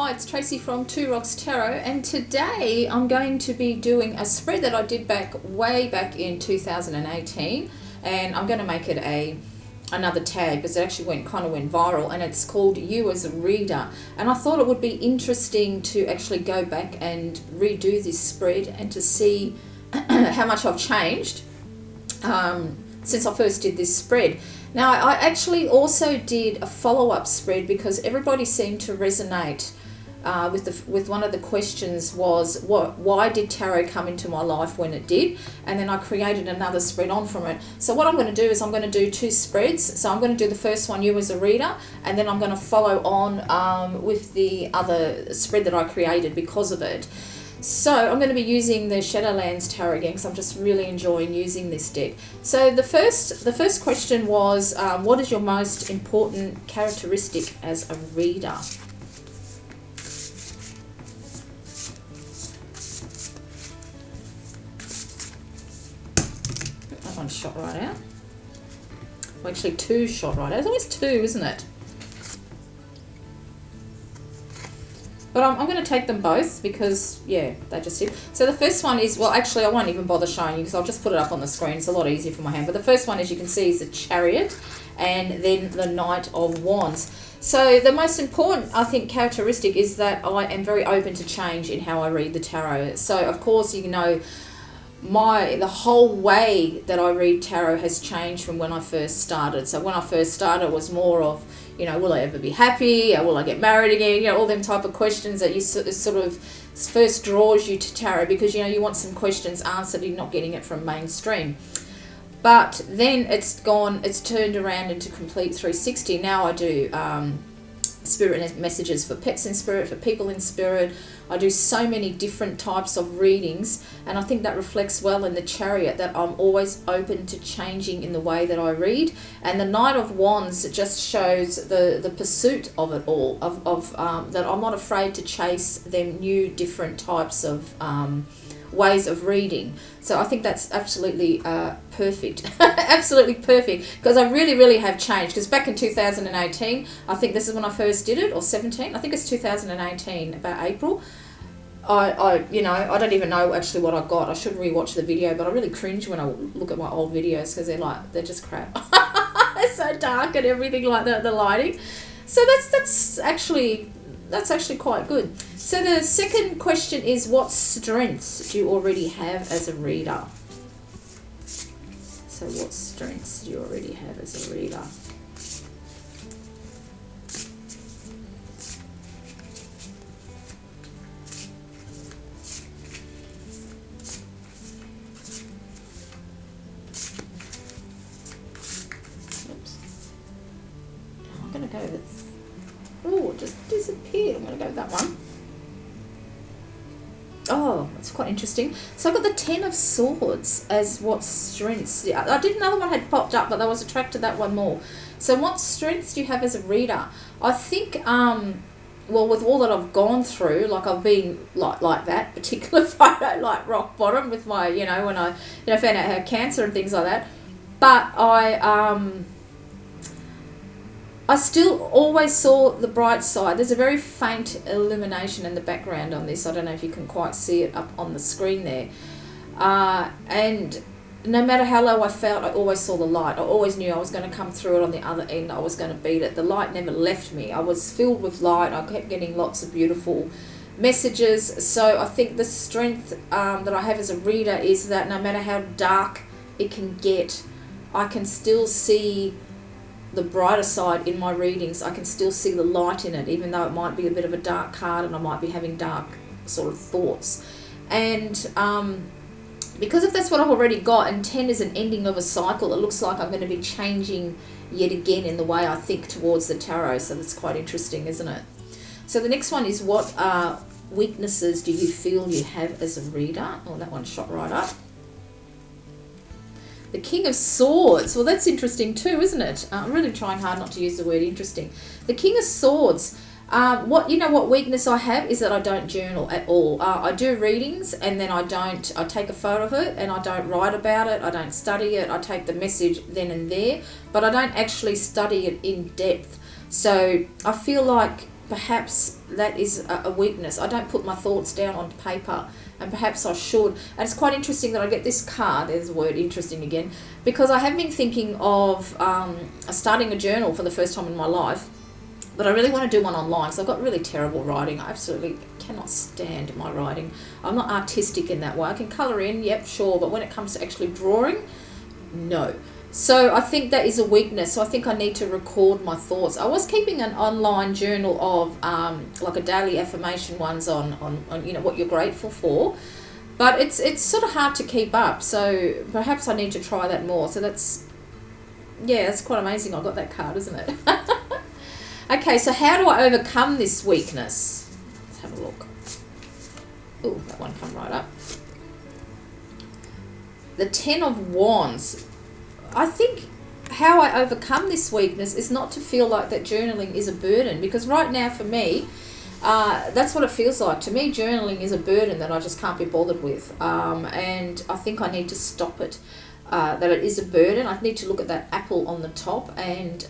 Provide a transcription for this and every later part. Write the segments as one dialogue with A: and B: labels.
A: Hi, it's Tracy from Two Rocks Tarot, and today I'm going to be doing a spread that I did way back in 2018, and I'm going to make it another tag because it actually kind of went viral, and it's called You as a Reader. And I thought it would be interesting to actually go back and redo this spread and to see how much I've changed since I first did this spread. Now, I actually also did a follow-up spread because everybody seemed to resonate with one of the questions was, why did tarot come into my life when it did? And then I created another spread on from it. So what I'm going to do is I'm going to do two spreads. So I'm going to do the first one, You as a Reader, and then I'm going to follow on with the other spread that I created because of it. So I'm going to be using the Shadowlands tarot again because I'm just really enjoying using this deck. So the first question was, what is your most important characteristic as a reader? That one shot right out. Well, actually two shot right out. There's always two, isn't it? But I'm going to take them both because, yeah, they just did. So the first one is, well, actually, I won't even bother showing you because I'll just put it up on the screen. It's a lot easier for my hand. But the first one, as you can see, is the Chariot and then the Knight of Wands. So the most important, I think, characteristic is that I am very open to change in how I read the tarot. So, of course, you know, the whole way that I read tarot has changed from when I first started. So when I first started, it was more of, you know, will I ever be happy? Or will I get married again? You know, all them type of questions that you sort of first draws you to tarot because, you know, you want some questions answered. You're not getting it from mainstream. But then it's turned around into complete 360. Now I do spirit messages for pets in spirit, for people in spirit. I do so many different types of readings, and I think that reflects well in the Chariot, that I'm always open to changing in the way that I read. And the Knight of Wands just shows the pursuit of it all, of that I'm not afraid to chase them new different types of ways of reading. So I think that's absolutely perfect. Absolutely perfect, because I really have changed. Because back in 2018, I think this is when I first did it, or 17, I think it's 2018, about April. I don't even know actually what I got. I should rewatch the video, but I really cringe when I look at my old videos because they're just crap. They're so dark and everything like that, the lighting. So that's actually quite good. So the second question is, what strengths do you already have as a reader? So what strengths do you already have as a reader? Oops. I'm going to go with... Oh, it just disappeared. I'm going to go with that one. Oh, that's quite interesting. So I've got the Ten of Swords as what strengths. I did another one had popped up, but I was attracted to that one more. So what strengths do you have as a reader? I think, well, with all that I've gone through, like I've been like that particular photo, like rock bottom with my, you know, when I, you know, found out I had cancer and things like that. But I still always saw the bright side. There's a very faint illumination in the background on this. I don't know if you can quite see it up on the screen there. And no matter how low I felt, I always saw the light. I always knew I was going to come through it on the other end. I was going to beat it. The light never left me. I was filled with light. I kept getting lots of beautiful messages. So I think the strength that I have as a reader is that no matter how dark it can get, I can still see the brighter side in my readings. I can still see the light in it, even though it might be a bit of a dark card and I might be having dark sort of thoughts. And because if that's what I've already got, and 10 is an ending of a cycle, it looks like I'm going to be changing yet again in the way I think towards the tarot. So that's quite interesting, isn't it? So the next one is, what weaknesses do you feel you have as a reader? Oh, that one shot right up. The King of Swords. Well, that's interesting too, isn't it? I'm really trying hard not to use the word interesting. The King of Swords. What weakness I have is that I don't journal at all. I do readings and then I take a photo of it and I don't write about it. I don't study it. I take the message then and there, but I don't actually study it in depth. So I feel like perhaps that is a weakness. I don't put my thoughts down on paper, and perhaps I should. And it's quite interesting that I get this card, there's the word interesting again, because I have been thinking of starting a journal for the first time in my life, but I really want to do one online, because I've got really terrible writing. I absolutely cannot stand my writing. I'm not artistic in that way. I can colour in, yep, sure, but when it comes to actually drawing, no. So I think that is a weakness. So I think I need to record my thoughts. I was keeping an online journal of like a daily affirmation ones on you know, what you're grateful for, but it's sort of hard to keep up. So perhaps I need to try that more. So that's quite amazing. I got that card, isn't it? Okay, so how do I overcome this weakness? Let's have a look. Oh, that one come right up. The 10 of Wands. I think how I overcome this weakness is not to feel like that journaling is a burden, because right now for me, that's what it feels like. To me, journaling is a burden that I just can't be bothered with, and I think I need to stop it, that it is a burden. I need to look at that apple on the top and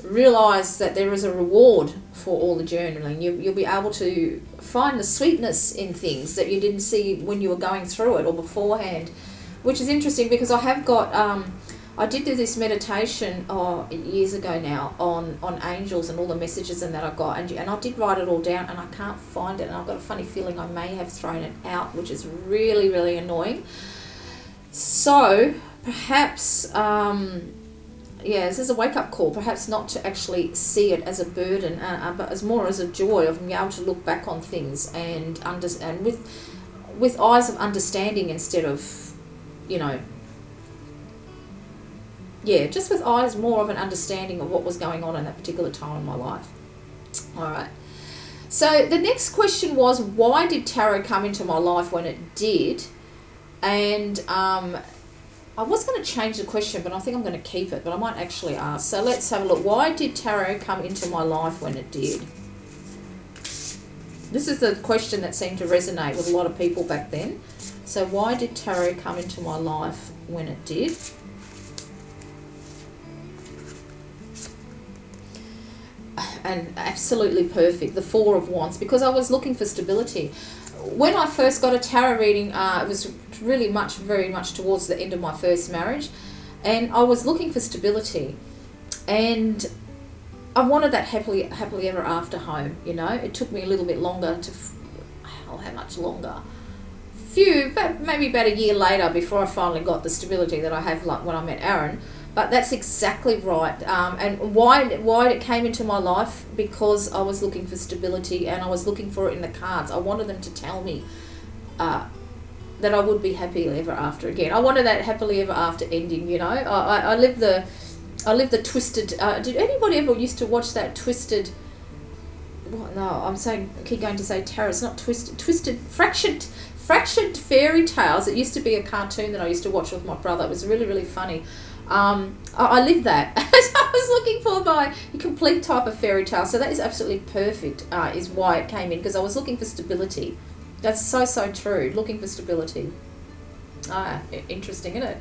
A: realise that there is a reward for all the journaling. You'll be able to find the sweetness in things that you didn't see when you were going through it or beforehand, which is interesting because I have got, I did do this meditation years ago now on angels and all the messages and that I got, and I did write it all down, and I can't find it, and I've got a funny feeling I may have thrown it out, which is really, really annoying. So perhaps, this is a wake-up call, perhaps not to actually see it as a burden, but as more as a joy of being able to look back on things and with eyes of understanding instead of, you know, just with eyes more of an understanding of what was going on in that particular time in my life. All right. So the next question was, why did tarot come into my life when it did? And I was going to change the question, but I think I'm going to keep it, but I might actually ask. So let's have a look. Why did tarot come into my life when it did? This is the question that seemed to resonate with a lot of people back then. So why did tarot come into my life when it did? And absolutely perfect, the 4 of Wands, because I was looking for stability. When I first got a tarot reading, it was really very much towards the end of my first marriage, and I was looking for stability, and I wanted that happily ever after home. You know, it took me a little bit longer to, how much longer? Maybe about a year later before I finally got the stability that I have, like when I met Aaron. But that's exactly right. And why it came into my life, because I was looking for stability, and I was looking for it in the cards. I wanted them to tell me that I would be happily ever after again. I wanted that happily ever after ending. You know, I live the twisted. Did anybody ever used to watch that Twisted? What? No, I keep going to say tarot. It's not twisted, fractured fairy tales. It used to be a cartoon that I used to watch with my brother. It was really, really funny. I lived that. I was looking for my complete type of fairy tale. So that is absolutely perfect, is why it came in, because I was looking for stability. That's so, so true. Looking for stability. Interesting, isn't it?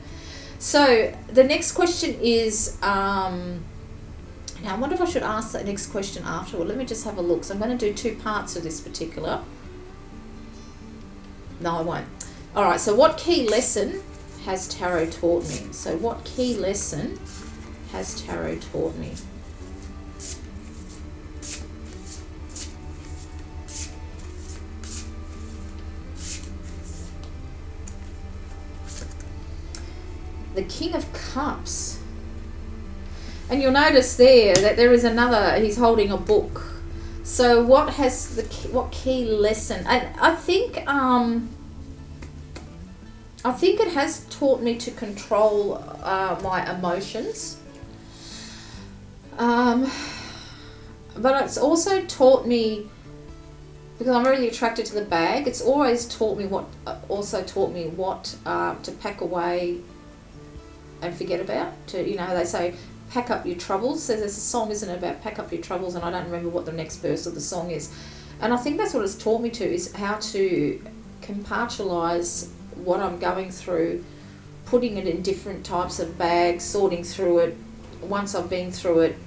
A: So the next question is, now I wonder if I should ask that next question afterward. Let me just have a look. So I'm going to do 2 parts of this particular. No, I won't. All right, so what key lesson has tarot taught me? So what key lesson has tarot taught me? The King of Cups. And you'll notice there that there is another, he's holding a book. So what key lesson? And I think it has taught me to control my emotions. But it's also taught me, because I'm really attracted to the bag, it's always taught me what to pack away and forget about. You know, they say, pack up your troubles. So there's a song, isn't it, about pack up your troubles, and I don't remember what the next verse of the song is. And I think that's what it's taught me to, is how to compartmentalize what I'm going through, putting it in different types of bags, sorting through it. Once I've been through it,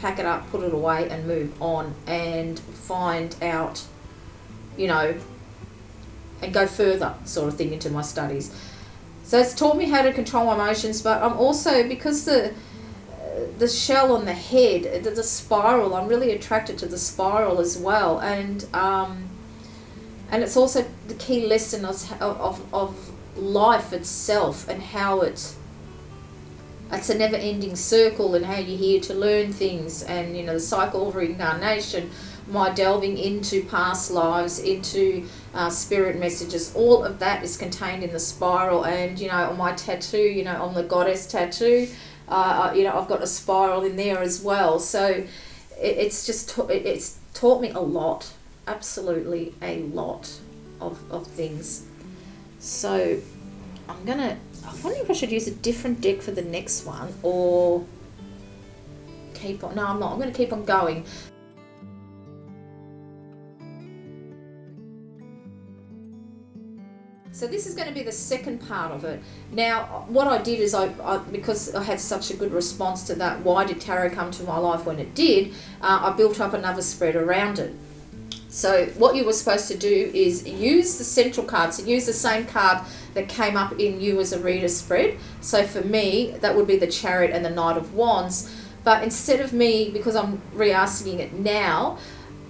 A: pack it up, put it away, and move on and find out, you know, and go further sort of thing into my studies. So it's taught me how to control my emotions, but I'm also, because the shell on the head, the spiral, I'm really attracted to the spiral as well, and it's also the key lesson of life itself, and how it's a never-ending circle, and how you're here to learn things, and you know, the cycle of reincarnation, my delving into past lives, into spirit messages, all of that is contained in the spiral. And you know, on my tattoo, you know, on the goddess tattoo, you know, I've got a spiral in there as well. So it's just it's taught me a lot, absolutely a lot of things. So I wonder if I should use a different deck for the next one, or keep on. No, I'm not. I'm going to keep on going. So this is going to be the second part of it. Now, what I did is, I because I had such a good response to that, why did tarot come to my life when it did, I built up another spread around it. So what you were supposed to do is use the central card, so use the same card that came up in you as a reader spread. So for me, that would be the Chariot and the Knight of Wands. But instead of me, because I'm re-asking it now,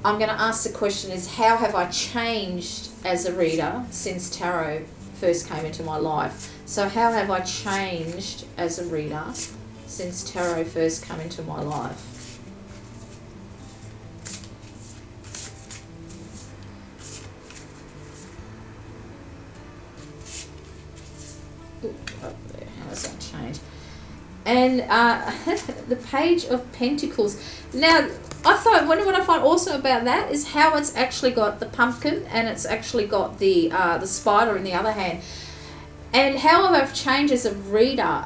A: I'm going to ask the question is, how have I changed as a reader since tarot first came into my life? So how have I changed as a reader since tarot first came into my life? Ooh, up there. How has that changed? And the Page of Pentacles. Now, I thought, what I find awesome about that is how it's actually got the pumpkin, and it's actually got the spider in the other hand. And how I've changed as a reader.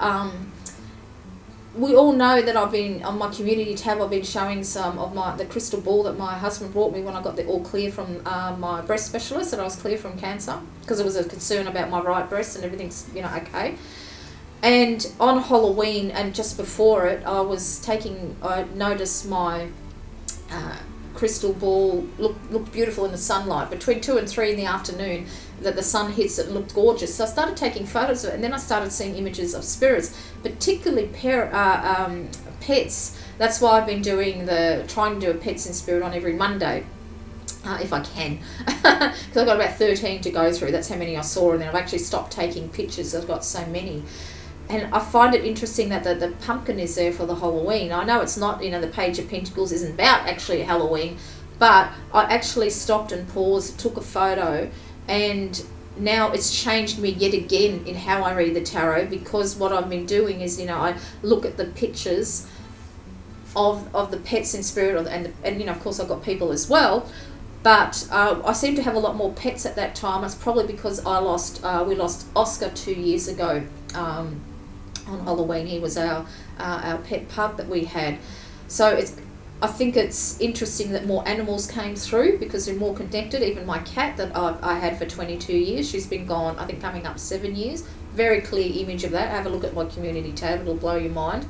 A: We all know that I've been, on my community tab, I've been showing some of the crystal ball that my husband brought me when I got the all clear from my breast specialist, that I was clear from cancer, because there was a concern about my right breast and everything's, you know, okay. And on Halloween, and just before it, I noticed my crystal ball looked beautiful in the sunlight. Between 2 and 3 in the afternoon, that the sun hits it, and looked gorgeous. So I started taking photos of it, and then I started seeing images of spirits, particularly pets. That's why I've been trying to do a pets in spirit on every Monday. If I can, because I've got about 13 to go through. That's how many I saw, and then I've actually stopped taking pictures. I've got so many. And I find it interesting that the pumpkin is there for the Halloween. I know it's not, you know, the Page of Pentacles isn't about actually Halloween, but I actually stopped and paused, took a photo, and now it's changed me yet again in how I read the tarot, because what I've been doing is, you know, I look at the pictures of the pets in spirit, and you know, of course I've got people as well, but I seem to have a lot more pets at that time. It's probably because we lost Oscar 2 years ago. On Halloween, he was our pet pug that we had. So I think it's interesting that more animals came through, because they're more connected. Even my cat that I had for 22 years, she's been gone, I think, coming up 7 years. Very clear image of that. Have a look at my community tab, it'll blow your mind.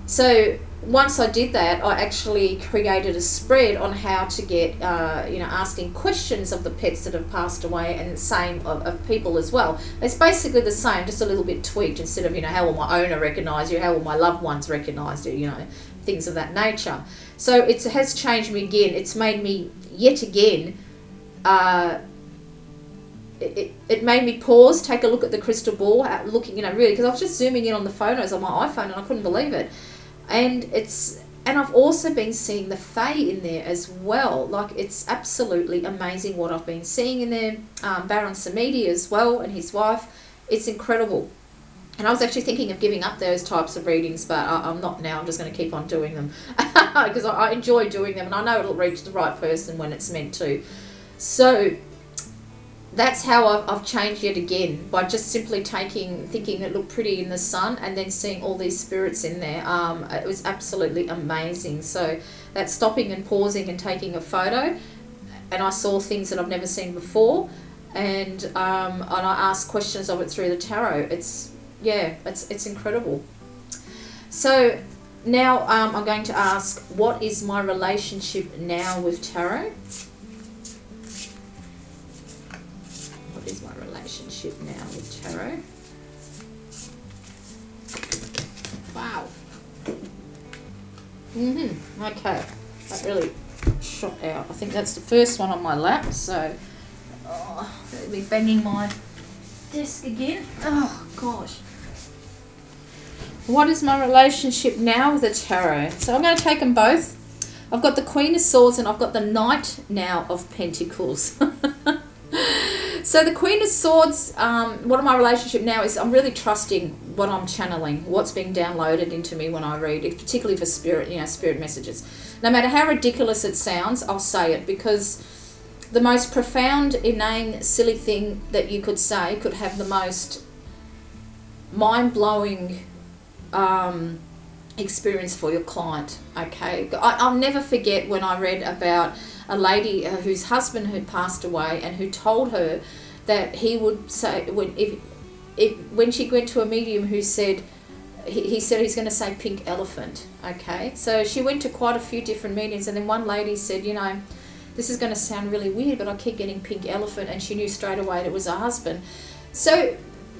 A: So once I did that, I actually created a spread on how to get, you know, asking questions of the pets that have passed away, and the same of people as well. It's basically the same, just a little bit tweaked. Instead of, you know, how will my owner recognise you, how will my loved ones recognise you, you know, things of that nature. So it has changed me again. It's made me, yet again, it made me pause, take a look at the crystal ball, looking, you know, really, because I was just zooming in on the photos on my iPhone, and I couldn't believe it. And I've also been seeing the Fae in there as well. Like, it's absolutely amazing what I've been seeing in there. Baron Samedi as well, and his wife. It's incredible. And I was actually thinking of giving up those types of readings, but I'm not now. I'm just going to keep on doing them because I enjoy doing them, and I know it'll reach the right person when it's meant to. So that's how I've changed yet again, by just simply thinking it looked pretty in the sun, and then seeing all these spirits in there. It was absolutely amazing. So that stopping and pausing and taking a photo, and I saw things that I've never seen before, and I asked questions of it through the tarot. It's incredible. So Now I'm going to ask, what is my relationship now with tarot? What is my relationship now with tarot? Wow. Okay. That really shot out. I think that's the first one on my lap, so I'll be banging my desk again. Oh gosh. What is my relationship now with the tarot? So I'm going to take them both. I've got the Queen of Swords and I've got the Knight now of Pentacles. So the Queen of Swords, what my relationship now is, I'm really trusting what I'm channeling, what's being downloaded into me when I read, particularly for spirit, spirit messages. No matter how ridiculous it sounds, I'll say it, because the most profound, inane, silly thing that you could say could have the most mind-blowing experience for your client. Okay, I'll never forget when I read about a lady whose husband had passed away and who told her that he would say, when she went to a medium who said, he said he's going to say pink elephant. Okay, so she went to quite a few different meetings, and then one lady said, this is going to sound really weird, but I keep getting pink elephant, and she knew straight away it was her husband. So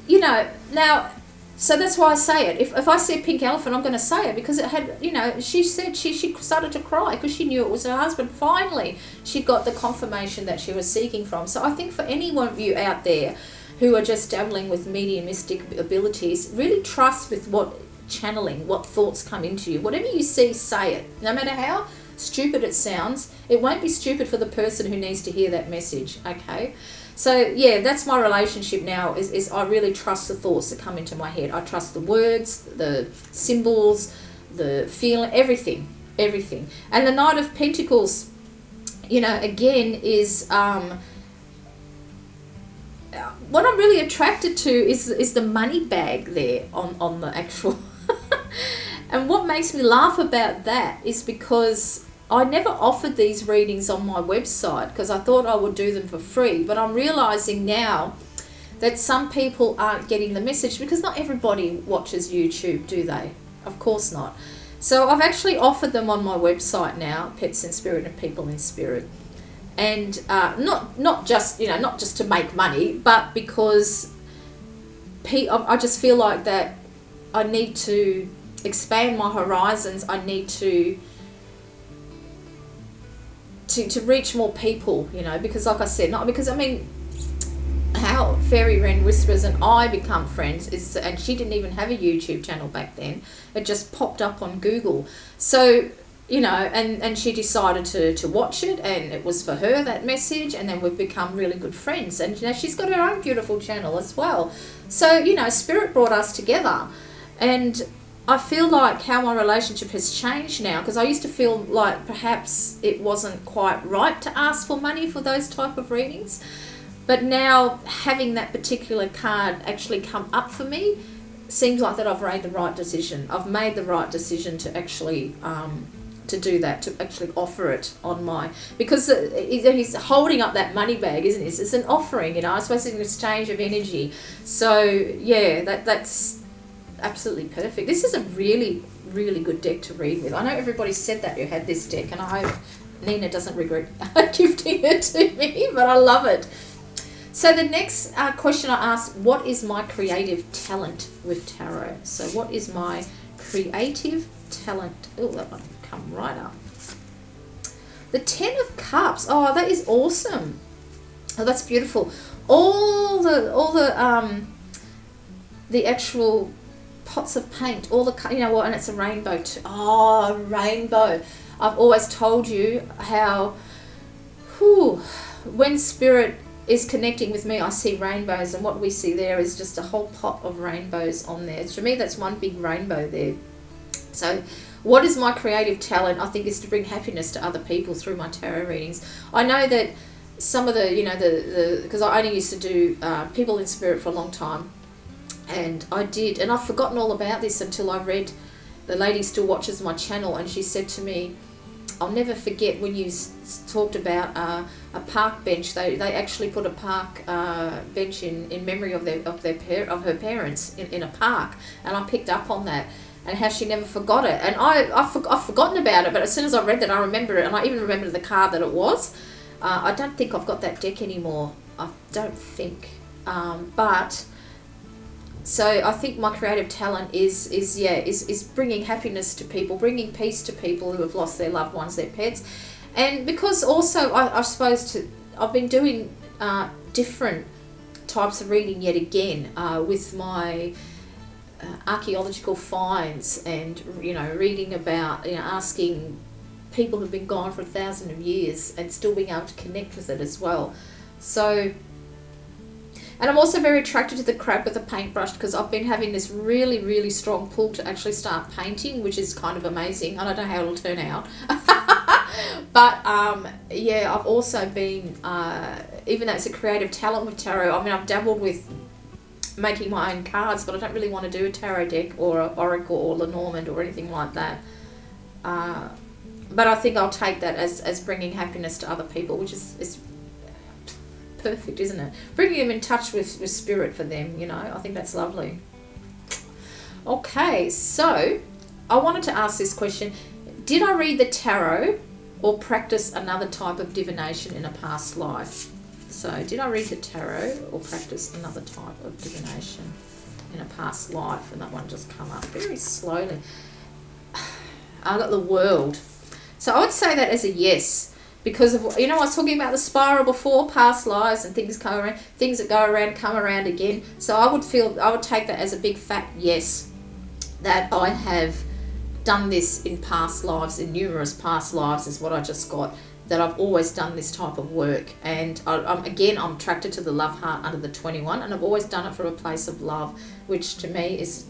A: now, so that's why I say it. If I see a pink elephant, I'm going to say it, because it had, she said she started to cry because she knew it was her husband. Finally, she got the confirmation that she was seeking from. So I think for any one of you out there who are just dabbling with mediumistic abilities, really trust with what thoughts come into you. Whatever you see, say it. No matter how stupid it sounds, it won't be stupid for the person who needs to hear that message. Okay. So yeah, that's my relationship now, is I really trust the thoughts that come into my head. I trust the words, the symbols, the feeling, everything. And the Knight of Pentacles, again, is what I'm really attracted to is the money bag there on the actual and what makes me laugh about that is because I never offered these readings on my website because I thought I would do them for free, but I'm realizing now that some people aren't getting the message, because not everybody watches YouTube, do they? Of course not. So I've actually offered them on my website now, Pets in Spirit and People in Spirit. And not just to make money, but because I just feel like that I need to expand my horizons. I need to reach more people, because like I said, how Fairy Wren Whispers and I become friends is, and she didn't even have a YouTube channel back then. It just popped up on Google. So, and she decided to watch it, and it was for her, that message, and then we've become really good friends. And she's got her own beautiful channel as well. So, Spirit brought us together. And I feel like how my relationship has changed now, because I used to feel like perhaps it wasn't quite right to ask for money for those type of readings. But now having that particular card actually come up for me seems like that I've made the right decision. I've made the right decision to actually to do that, to actually offer it on my, because he's holding up that money bag, isn't it? It's an offering, I suppose it's an exchange of energy. So yeah, that's absolutely perfect. This is a really, really good deck to read with. I know everybody said that who had this deck, and I hope Nina doesn't regret gifting it to me, but I love it. So the next question I asked, what is my creative talent with tarot? So what is my creative talent? Oh, that one come right up. The 10 of Cups. Oh, that is awesome. Oh, that's beautiful. All the actual pots of paint, all the, and it's a rainbow too. Oh, rainbow. I've always told you how, when Spirit is connecting with me, I see rainbows, and what we see there is just a whole pot of rainbows on there. To me, that's one big rainbow there. So what is my creative talent? I think is to bring happiness to other people through my tarot readings. I know that some of the because I only used to do People in Spirit for a long time, and I've forgotten all about this until I read, the lady still watches my channel, and she said to me, I'll never forget when you talked about a park bench. They actually put a park bench in memory of her parents in a park, and I picked up on that. and how she never forgot it. And I've forgotten about it, but as soon as I read that, I remember it, and I even remember the card that it was. I don't think I've got that deck anymore. I don't think. But so I think my creative talent is bringing happiness to people, bringing peace to people who have lost their loved ones, their pets. And because also I suppose I've been doing different types of reading yet again with my archaeological finds, and reading about, asking people who've been gone for 1,000 years and still being able to connect with it as well. So, and I'm also very attracted to the crab with a paintbrush, because I've been having this really, really strong pull to actually start painting, which is kind of amazing. I don't know how it'll turn out. But I've also been, even though it's a creative talent with tarot, I mean, I've dabbled with making my own cards, but I don't really want to do a tarot deck or an oracle or Lenormand or anything like that. But I think I'll take that as bringing happiness to other people, which is perfect, isn't it? Bringing them in touch with spirit for them, I think that's lovely. Okay, so I wanted to ask this question. Did I read the tarot or practice another type of divination in a past life? So, did I read the tarot or practice another type of divination in a past life? And that one just come up very slowly. I got the World. So I would say that as a yes, because of, I was talking about the spiral before, past lives and things come around, things that go around come around again. So I would take that as a big fat yes, that I have done this in past lives, in numerous past lives is what I just got, that I've always done this type of work. And I'm attracted to the love heart under the 21, and I've always done it from a place of love, which to me is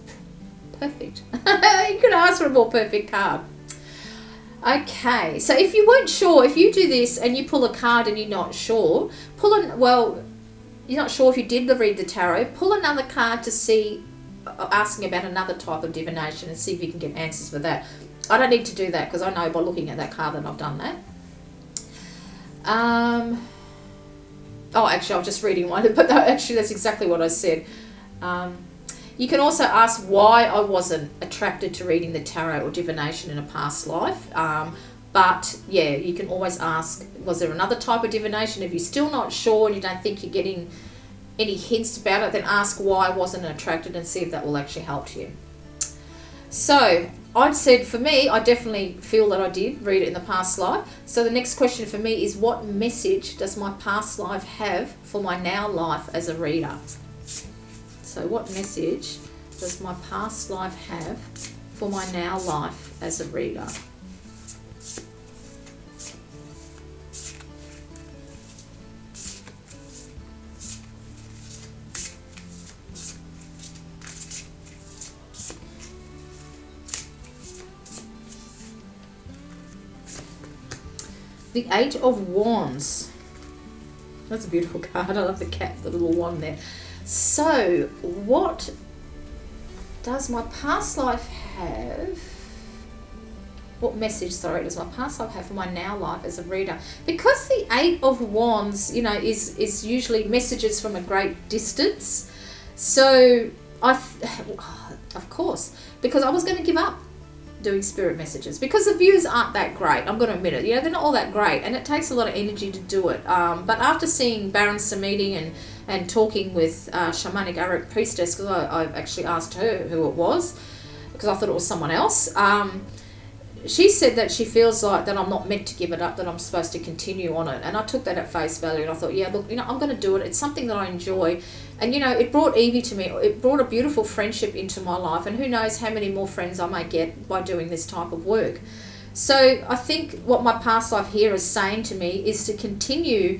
A: perfect. You could ask for a more perfect card. Okay, so if you weren't sure, if you do this and you pull a card and you're not sure, you're not sure if you did read the tarot, pull another card to see, asking about another type of divination, and see if you can get answers for that. I don't need to do that because I know by looking at that card that I've done that. Actually, I was just reading one, but actually that's exactly what I said. You can also ask why I wasn't attracted to reading the tarot or divination in a past life. But yeah, you can always ask, was there another type of divination? If you're still not sure and you don't think you're getting any hints about it, then ask why I wasn't attracted and see if that will actually help you. So I'd said, for me, I definitely feel that I did read it in the past life. So the next question for me is, what message does my past life have for my now life as a reader? So what message does my past life have for my now life as a reader? The Eight of Wands. That's a beautiful card. I love the cat, the little wand there. So, what does my past life have? What message, does my past life have for my now life as a reader? Because the Eight of Wands, is usually messages from a great distance. So, of course, because I was going to give up doing spirit messages because the views aren't that great. I'm going to admit it. They're not all that great, and it takes a lot of energy to do it. But after seeing Baron Samedi and talking with Shamanic Arik Priestess, because I actually asked her who it was, because I thought it was someone else. She said that she feels like that I'm not meant to give it up, that I'm supposed to continue on it. And I took that at face value, and I thought, yeah, look, I'm going to do it. It's something that I enjoy. And, it brought Evie to me. It brought a beautiful friendship into my life. And who knows how many more friends I might get by doing this type of work. So I think what my past life here is saying to me is to continue,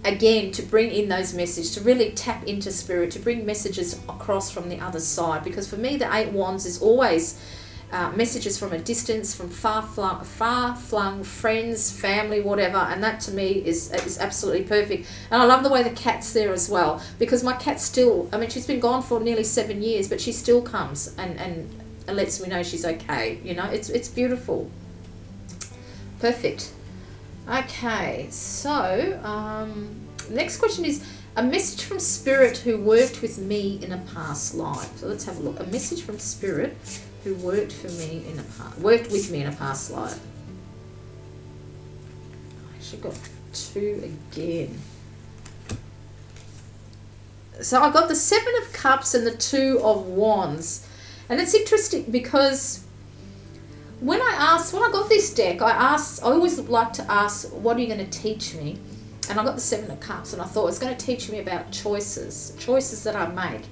A: again, to bring in those messages, to really tap into spirit, to bring messages across from the other side. Because for me, the Eight Wands is always messages from a distance, from far-flung friends, family, whatever, and that to me is absolutely perfect. And I love the way the cat's there as well, because my cat still, she's been gone for nearly 7 years, but she still comes and lets me know she's okay. It's beautiful. Perfect. Okay, so next question is a message from spirit who worked with me in a past life. So let's have a look. A message from spirit who worked worked with me in a past life. I actually got 2 again. So I got the 7 of Cups and the 2 of Wands. And it's interesting because when I got this deck, I always like to ask, what are you going to teach me? And I got the 7 of Cups, and I thought it's going to teach me about choices that I make.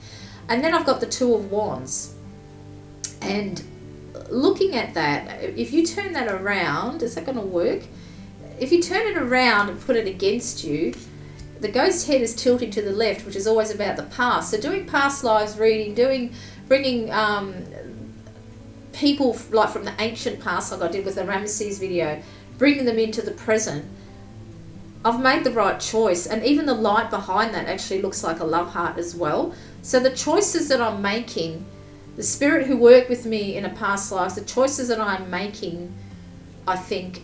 A: And then I've got the 2 of Wands. And looking at that, if you turn that around, is that going to work? If you turn it around and put it against you, the ghost head is tilting to the left, which is always about the past. So doing past lives reading, bringing people like from the ancient past, like I did with the Ramesses video, bringing them into the present, I've made the right choice. And even the light behind that actually looks like a love heart as well. So the choices that I'm making, the spirit who worked with me in a past life, the choices that I'm making, I think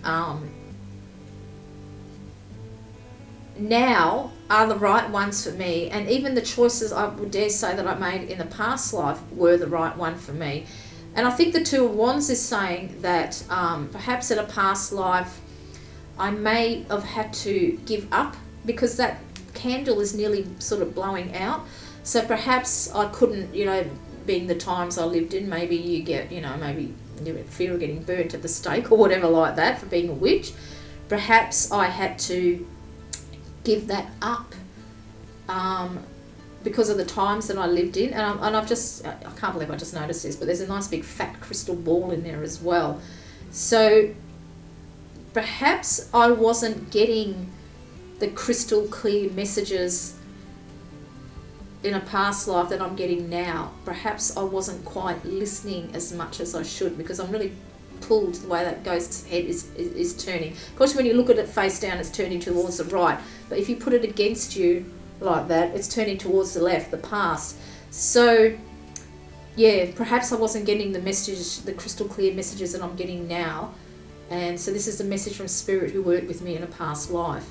A: now are the right ones for me. And even the choices I would dare say that I made in the past life were the right one for me. And I think the 2 of Wands is saying that perhaps in a past life I may have had to give up, because that candle is nearly sort of blowing out. So perhaps I couldn't, being the times I lived in, maybe you get, maybe you have fear of getting burnt at the stake or whatever like that for being a witch. Perhaps I had to give that up because of the times that I lived in. And I can't believe I just noticed this, but there's a nice big fat crystal ball in there as well. So perhaps I wasn't getting the crystal clear messages in a past life that I'm getting now. Perhaps I wasn't quite listening as much as I should, because I'm really pulled the way that ghost's head is turning. Of course, when you look at it face down, it's turning towards the right. But if you put it against you like that, it's turning towards the left, the past. So, yeah, perhaps I wasn't getting the messages, the crystal clear messages that I'm getting now. And so this is the message from Spirit who worked with me in a past life.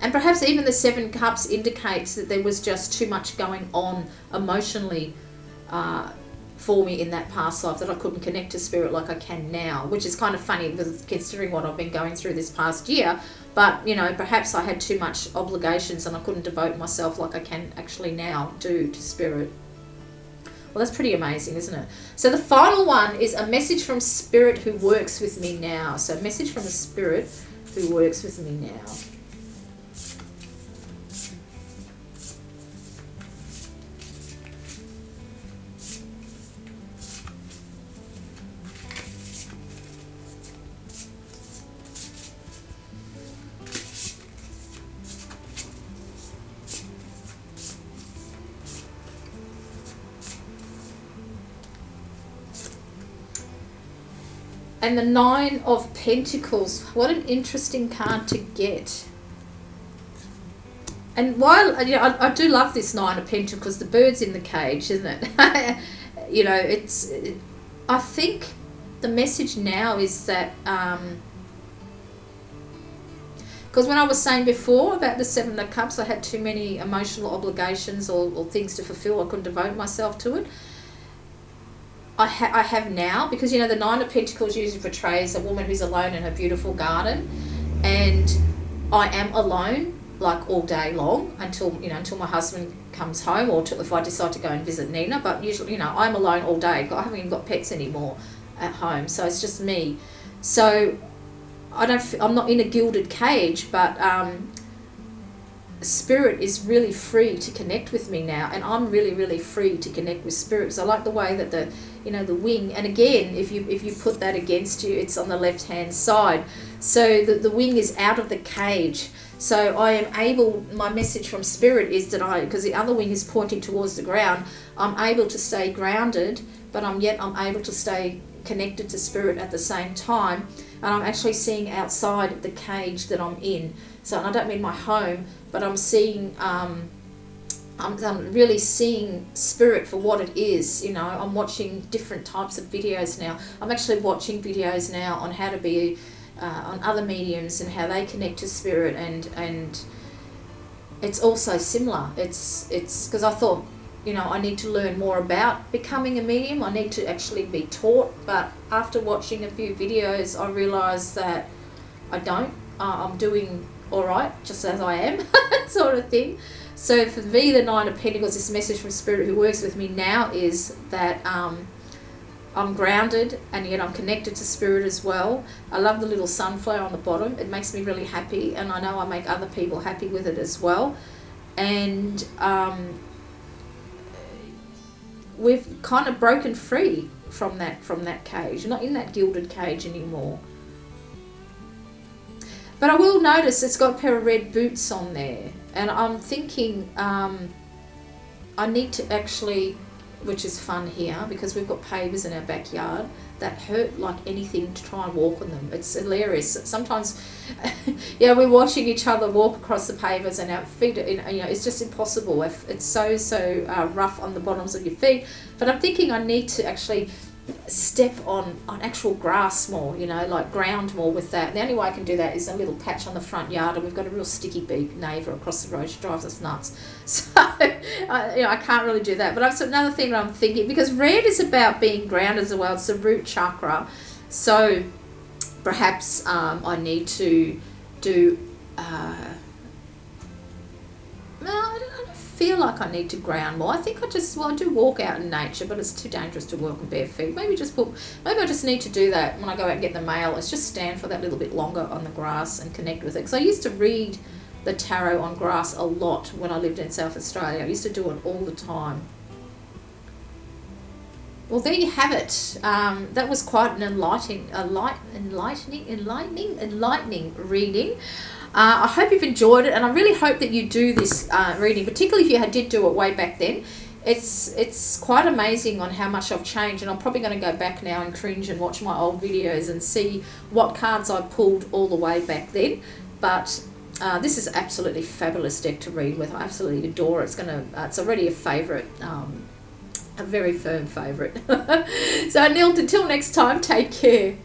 A: And perhaps even the 7 Cups indicates that there was just too much going on emotionally for me in that past life, that I couldn't connect to Spirit like I can now, which is kind of funny considering what I've been going through this past year. But, perhaps I had too much obligations and I couldn't devote myself like I can actually now do to Spirit. Well, that's pretty amazing, isn't it? So the final one is a message from Spirit who works with me now. So a message from the Spirit who works with me now. And the 9 of Pentacles. What an interesting card to get. And while, I do love this 9 of Pentacles, the bird's in the cage, isn't it? I think the message now is that, because when I was saying before about the 7 of Cups, I had too many emotional obligations or things to fulfill. I couldn't devote myself to it. I have now, because the 9 of Pentacles usually portrays a woman who's alone in her beautiful garden, and I am alone like all day long until my husband comes home, or if I decide to go and visit Nina. But usually, I'm alone all day. I haven't even got pets anymore at home, so it's just me. So I'm not in a gilded cage, but Spirit is really free to connect with me now, and I'm really, really free to connect with Spirit. So I like the way that the wing, and again, if you put that against you, it's on the left hand side. So the wing is out of the cage. So I am able, my message from Spirit is that because the other wing is pointing towards the ground, I'm able to stay grounded, but I'm able to stay connected to Spirit at the same time. And I'm actually seeing outside the cage that I'm in. So, and I don't mean my home, but I'm seeing, I'm really seeing Spirit for what it is. I'm watching different types of videos now. I'm actually watching videos now on how to be, on other mediums and how they connect to Spirit, and it's also similar. It's because I thought I need to learn more about becoming a medium. I need to actually be taught. But after watching a few videos, I realised that I don't. I'm doing all right, just as I am, sort of thing. So for me, the Nine of Pentacles, this message from Spirit who works with me now is that I'm grounded, and yet I'm connected to Spirit as well. I love the little sunflower on the bottom. It makes me really happy, and I know I make other people happy with it as well. And we've kind of broken free from that cage. You're not in that gilded cage anymore. But I will notice it's got a pair of red boots on there. And I'm thinking I need to actually, which is fun here, because we've got pavers in our backyard that hurt like anything to try and walk on them. It's hilarious. Sometimes, we're watching each other walk across the pavers and our feet, it's just impossible. It's so rough on the bottoms of your feet. But I'm thinking I need to actually step on actual grass more, like ground more with that. The only way I can do that is a little patch on the front yard, and we've got a real sticky beak neighbour across the road. She drives us nuts. So, I can't really do that. But that's another thing that I'm thinking, because red is about being grounded as well. It's the root chakra. So perhaps I need to do... I don't feel like I need to ground more. I think I do walk out in nature, but it's too dangerous to walk in bare feet. Maybe I just need to do that when I go out and get the mail. It's just stand for that little bit longer on the grass and connect with it. Because I used to read the tarot on grass a lot when I lived in South Australia. I used to do it all the time. Well, there you have it. That was quite an enlightening reading. I hope you've enjoyed it, and I really hope that you do this reading, particularly if you did do it way back then. It's quite amazing on how much I've changed, and I'm probably going to go back now and cringe and watch my old videos and see what cards I pulled all the way back then. But this is absolutely fabulous deck to read with. I absolutely adore it. It's already a favourite, a very firm favourite. So until next time, take care.